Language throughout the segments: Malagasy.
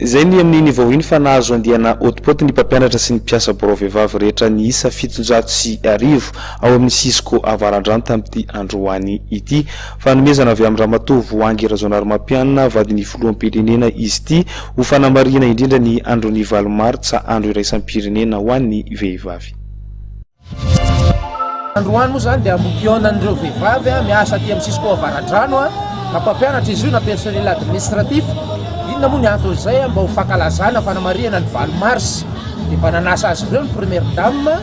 Zay ny amin'ny niveau iny fa nahazo andiana hotipoti ny mpampianatra sy ny mpiasa borao vehivavy rehetra ny isa 710 ao amin'ny Sisco Avarandrano tamin'ity androany ity. Fanomezana avy amin'ny ramatoa Voangy Razonary Mampianina vadiny filoham-pirenena izy ity ho fanamarihana indrindra ny andron'ny 8 Martsa andro iraisam-pirenena ho an'ny vehivavy. Androany moa zany dia ambokionan'ireo vehivavy miasa aty amin'ny Sisco Avarandrano na mpampianatra izy io na personnel administratif. Inona moa ny antony zay mba ho fankalazana fanamarihana ny 8 Mars dia mba nanasa azy ireo ny première dame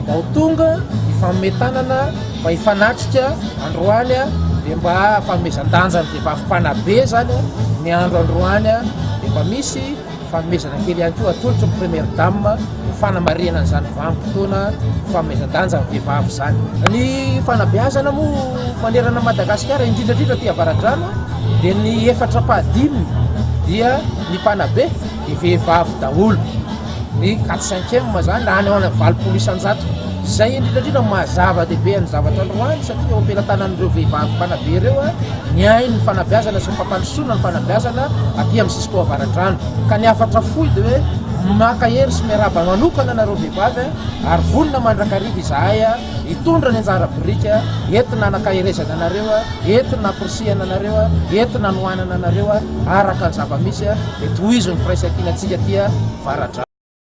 mba ho tonga ifametanana mba hifanatrika androany dia mba fanomezan-danja ny vehivavy mpanabe zany ny andro androany dia mba misy fanomezana kely ihany koa atolotra ny première dame fanamarihana an'izany vanim-potoana fanomezan-danja ny vehivavy zany. Ny fanabeazana moa manerana Madagasikara indrindrandrindra ty Avarandrano dia ny 4/5 dia ny mpanabe ny vehivavy daholo, ny 4/5 zany na any ao amin'ny 20 isan-jato. Zay indrindrandrindra mahazava-dehibe ny zavatra androany satria eo ampelantanan'ireo vehivavy mpanabe ireo ny ainy ny fanabeazana sy ny fampandrosoana ny fanabeazana aty amin'ny Sisco Avarandrano. Ka ny 4/7 dia hoe maka hery sy miaraba manokana nareo vehivavy ary vonona mandrakariva izahay hitondra ny anjara brika entina anakaherezana anareo entina aporisihana anareo entina anohanana anareo araka ny zava-misy dia tohizo ny firaisan-kina antsika tia Avarandrano.